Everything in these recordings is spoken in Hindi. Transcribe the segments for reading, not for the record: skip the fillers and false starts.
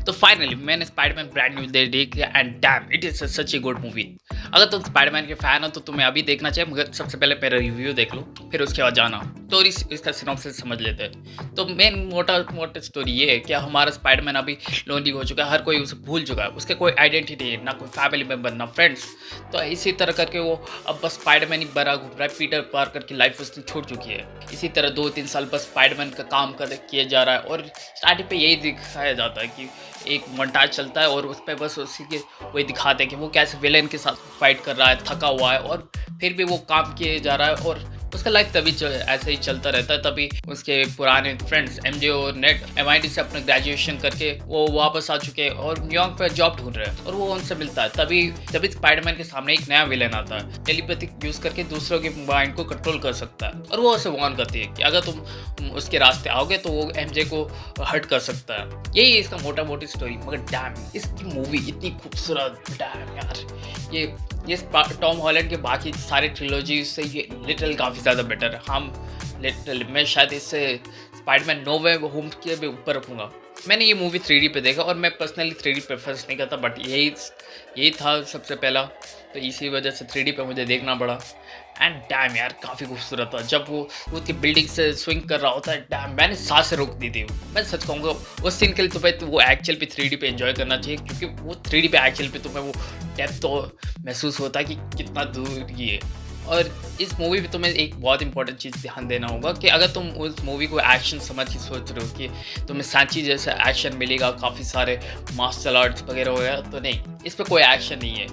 तो फाइनली मैंने स्पाइडरमैन ब्रांड न्यू डे देखी and damn it is such a good movie. अगर तुम स्पाइडरमैन के फैन हो तो तुम्हें अभी देखना चाहिए, मगर सबसे पहले मेरा रिव्यू देख लो, फिर उसके बाद जाना। तो इसका सिनॉप्सिस समझ लेते हैं। तो मेन मोटा मोटा स्टोरी ये है कि हमारा स्पाइडरमैन अभी लोनली हो चुका है, हर कोई उसे भूल चुका है, उसके कोई आइडेंटिटी है, ना कोई फैमिली मेम्बर ना फ्रेंड्स। तो इसी तरह करके वो अब बस स्पाइडरमैन ही बड़ा घूम रहा है, पीटर पार्कर की लाइफ उसने छोड़ चुकी है। इसी तरह 2-3 साल बस स्पाइडरमैन का काम कर किया जा रहा है और स्टार्टिंग पे यही दिखाया जाता है कि एक मोन्टाज चलता है और उस पे बस उसी के वही दिखाते हैं कि वो कैसे विलेन के साथ फाइट कर रहा है, थका हुआ है और फिर भी वो काम किए जा रहा है और उसका लाइफ तभी ऐसे ही चलता रहता है। तभी उसके पुराने फ्रेंड्स एमजे और नेट एमआईटी से अपने ग्रेजुएशन करके वो वापस आ चुके हैं और न्यूयॉर्क पे जॉब ढूंढ रहे हैं और वो उनसे मिलता है। तभी तभी स्पाइडरमैन के सामने एक नया विलेन आता है, टेलीपैथिक यूज करके दूसरों के माइंड को कंट्रोल कर सकता है और वो उसे वार्न करती है कि अगर तुम उसके रास्ते आओगे तो वो एमजे को हर्ट कर सकता है। यही इसका मोटा मोटी स्टोरी। मगर डैम इसकी मूवी इतनी खूबसूरत, डैम यार ये टॉम हॉलैंड के बाकी सारे ट्रिलॉजी से ये लिटिल काफ़ी ज़्यादा बेटर है। हम लिटिल मैं शायद इससे स्पाइडरमैन नो वे होम के भी ऊपर रखूँगा। मैंने ये मूवी 3D पे देखा और मैं पर्सनली 3D प्रेफर नहीं करता, बट यही था सबसे पहला, तो इसी वजह से 3D पे मुझे देखना पड़ा। एंड डैम यार काफ़ी खूबसूरत था जब वो उसकी बिल्डिंग से स्विंग कर रहा होता है। डैम मैंने सांसें रोक दी थी। मैं सच कहूँगा उस सीन के लिए तुम्हें तो वो एक्चुअल पे 3D पे एंजॉय करना चाहिए, क्योंकि वो 3D पे एक्चुअल पे तुम्हें वो डेप्थ तो महसूस होता है कि कितना दूर ये है। और इस मूवी पे तुम्हें एक बहुत इंपॉर्टेंट चीज़ ध्यान देना होगा कि अगर तुम उस मूवी को एक्शन समझ के सोच रहे हो कि तुम्हें सांची जैसा एक्शन मिलेगा, काफ़ी सारे मार्शल आर्ट्स वगैरह वगैरह, तो नहीं, इस पर कोई एक्शन नहीं है।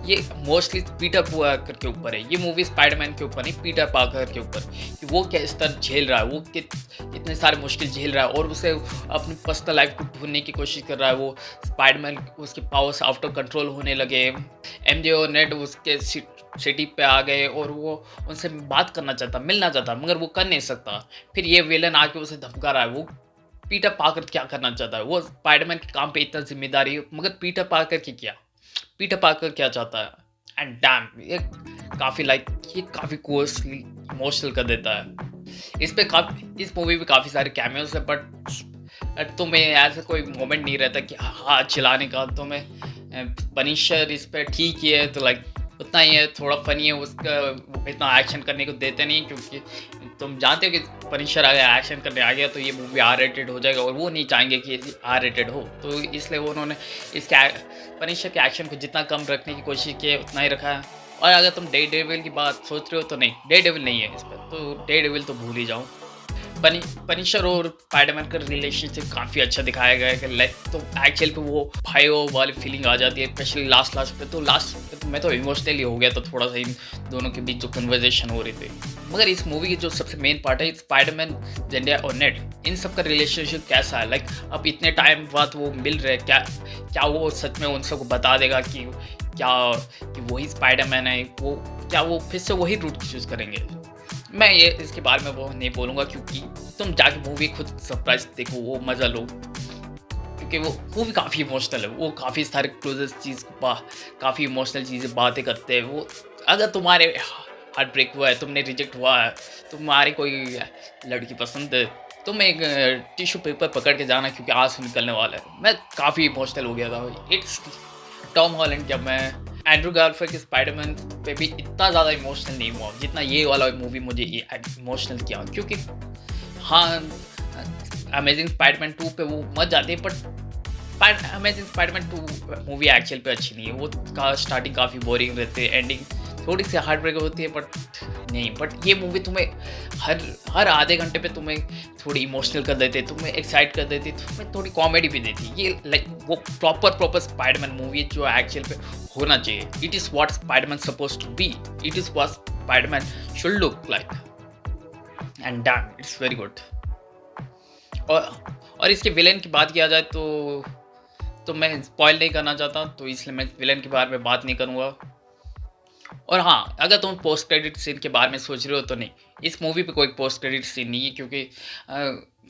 ये मोस्टली पीटर पार्कर के ऊपर है। ये मूवी स्पाइडरमैन के ऊपर नहीं, पीटर पार्कर के ऊपर, कि वो किस तरह झेल रहा है, वो कितने सारे मुश्किल झेल रहा है और उसे अपनी पर्सनल लाइफ को ढूंढने की कोशिश कर रहा है। वो स्पाइडरमैन उसके पावर्स आउट ऑफ कंट्रोल होने लगे, एमजे और नेट उसके सिटी पे आ गए और वो उनसे बात करना चाहता, मिलना चाहता, मगर वो कर नहीं सकता। फिर ये विलन आके उसे धमका रहा है। वो पीटर पार्कर क्या करना चाहता है, वो स्पाइडरमैन के काम पे इतना जिम्मेदारी है, मगर पीटर पार्कर क्या चाहता है। एंड डैम ये काफ़ी कोर्सली इमोशनल कर देता है। इस मूवी में काफ़ी सारे कैमियोज है, बट तुम्हें ऐसा कोई मोमेंट नहीं रहता कि हाँ चिल्लाने का। तुम्हें पनिशर इस पर ठीक ही है, तो लाइक उतना ही है, थोड़ा फनी है, उसका इतना एक्शन करने को देते नहीं, क्योंकि तुम जानते हो कि पनिशर अगर एक्शन करने आ गया तो ये मूवी R-rated हो जाएगा और वो नहीं चाहेंगे कि R-rated हो, तो इसलिए उन्होंने इसके पनिशर के एक्शन को जितना कम रखने की कोशिश की है उतना ही रखा है। और अगर तुम डे डेविल की बात सोच रहे हो तो नहीं, डे डेविल नहीं है इस पर, तो डे डेविल तो भूल ही जाओ। पनिशर और स्पाइडरमैन का रिलेशनशिप काफ़ी अच्छा दिखाया गया है कि लाइक तो एक्चुअल पे वो भाइयों वाली फीलिंग आ जाती है, स्पेशली लास्ट पे तो मैं तो इमोशनली हो गया था थोड़ा सा इन दोनों के बीच जो कन्वर्जेशन हो रही थी। मगर इस मूवी की जो सबसे मेन पार्ट है स्पाइडरमैन, जेंडिया और नेट, इन सब का रिलेशनशिप कैसा है। लाइक अब इतने टाइम बाद वो मिल रहे, क्या वो सच में उन सबको बता देगा कि वही स्पाइडरमैन है, वो क्या वो फिर से वही रूट चूज़ करेंगे। मैं ये इसके बारे में वो नहीं बोलूँगा, क्योंकि तुम जाके मूवी खुद सरप्राइज देखो, वो मज़ा लो, क्योंकि वो मूवी काफ़ी इमोशनल है। वो काफ़ी सारे क्लोजेस्ट काफ़ी इमोशनल चीज़ें बातें करते हैं। वो अगर तुम्हारे हार्ट ब्रेक हुआ है, तुमने रिजेक्ट हुआ है, तुम्हारी कोई लड़की पसंद है, तुम एक टिश्यू पेपर पकड़ के जाना, क्योंकि आंसू निकलने वाला है। मैं काफ़ी इमोशनल हो गया था। इट्स टॉम हॉलैंड, जब मैं एंड्रू गारफील्ड के स्पाइडरमैन पे भी इतना ज़्यादा इमोशनल नहीं हुआ जितना ये वाला मूवी मुझे इमोशनल किया, क्योंकि हाँ अमेजिंग स्पाइडरमैन 2 पे वो मच जाते हैं, but amazing Spiderman 2 movie actual पे अच्छी नहीं है। वो स्टार्टिंग काफ़ी बोरिंग रहती है, एंडिंग थोड़ी सी हार्ट ब्रेक होती है, बट ये मूवी तुम्हें हर आधे घंटे पे तुम्हें थोड़ी इमोशनल कर देते, तुम्हें एक्साइट कर देती, तुम्हें थोड़ी कॉमेडी भी देती। ये लाइक वो प्रॉपर स्पाइडरमैन मूवी है जो एक्चुअल पे होना चाहिए। It is what Spiderman suppose to be, it is what Spiderman should look like, and damn it's very good. और इसके विलेन की बात किया जाए तो मैं स्पॉइल नहीं करना चाहता, तो इसलिए मैं विलेन के बारे में बात नहीं करूँगा। और हाँ, अगर तुम पोस्ट क्रेडिट सीन के बारे में सोच रहे हो तो नहीं, इस मूवी पे कोई पोस्ट क्रेडिट सीन नहीं है, क्योंकि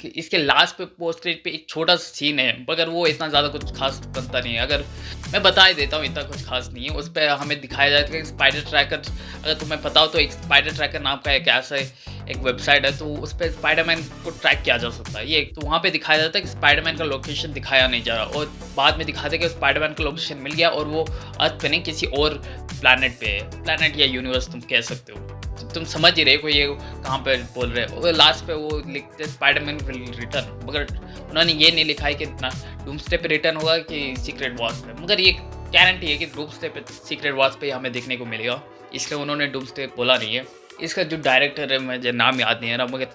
कि इसके लास्ट पे पोस्ट क्रेडिट पे एक छोटा सा सीन है, मगर वो इतना ज़्यादा कुछ खास बनता नहीं है। अगर मैं बता ही देता हूँ, इतना कुछ खास नहीं है। उस पे हमें दिखाया जाता है कि स्पाइडर ट्रैकर, अगर तुम्हें पता हो तो एक स्पाइडर ट्रैकर नाम का एक ऐसा एक वेबसाइट है, तो उस पे स्पाइडरमैन को ट्रैक किया जा सकता है। ये तो वहाँ पे दिखाया जाता है कि स्पाइडरमैन का लोकेशन दिखाया नहीं जा रहा, और बाद में दिखाते कि स्पाइडरमैन का लोकेशन मिल गया और वो अर्थ पे नहीं किसी और प्लैनेट पे है। प्लैनेट या यूनिवर्स तुम कह सकते हो। तो तुम समझ ही रहे हो ये कहाँ पे बोल रहे हो। लास्ट पे वो लिखते स्पाइडरमैन विल रिटर्न, मगर उन्होंने ये नहीं लिखा है कि इतना डूम्सडे पे रिटर्न होगा कि सीक्रेट वॉर्स पे, मगर ये गारंटी है कि डूम्सडे पे सीक्रेट वॉर्स पे हमें देखने को मिलेगा, इसलिए उन्होंने डूम्सडे बोला नहीं है। इसका जो डायरेक्टर है, मुझे नाम याद नहीं है ना, मगर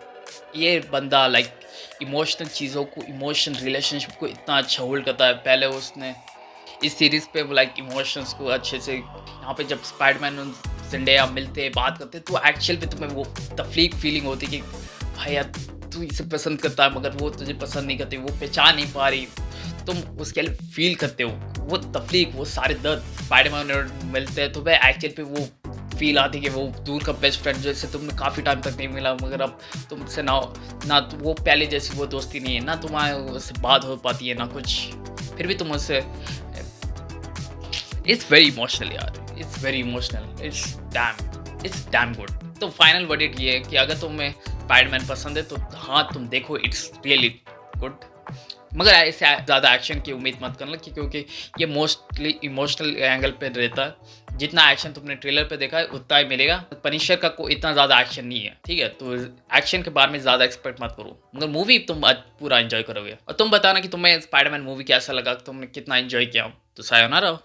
ये बंदा लाइक इमोशनल चीज़ों को, इमोशन रिलेशनशिप को इतना अच्छा होल्ड करता है। पहले उसने इस सीरीज़ पे वो लाइक इमोशंस को अच्छे से, यहाँ पे जब स्पाइडरमैन और ज़ेंडेया मिलते हैं, बात करते हैं, तो एक्चुअल में तुम्हें वो तफलीक फीलिंग होती है कि भाई यार तू इसे पसंद करता है मगर वो तुझे पसंद नहीं करती, वो पहचान नहीं पा रही, तुम उसके लिए फील करते हो वो तफलीक, वो सारे दर्द। स्पाइडरमैन और मिलते हैं तो वह एक्चुअल पे वो फील आती है कि वो दूर का बेस्ट फ्रेंड जैसे तुमने काफ़ी टाइम तक नहीं मिला, मगर अब तुमसे ना तो वो पहले जैसी वो दोस्ती नहीं है, ना तुम्हारे उससे बात हो पाती है, ना कुछ, फिर भी तुम उससे। इट्स वेरी इमोशनल यार, it's very emotional, it's damn good. तो फाइनल वर्डिक्ट ये है कि अगर तुम्हें स्पाइडरमैन पसंद है तो हाँ तुम देखो, इट्स रियली गुड, मगर ऐसे ज़्यादा एक्शन की उम्मीद मत करना, क्योंकि ये मोस्टली इमोशनल एंगल पे रहता है। जितना एक्शन तुमने ट्रेलर पे देखा है उतना ही मिलेगा। पनिशर का कोई इतना ज़्यादा एक्शन नहीं है, ठीक है, तो एक्शन के बारे में ज़्यादा एक्सपेक्ट मत करो, मगर मूवी तुम आज पूरा एंजॉय करोगे। और तुम बताना कि तुम्हें स्पाइडरमैन मूवी कैसा लगा, तुमने कितना एंजॉय किया। तो सायोनारा।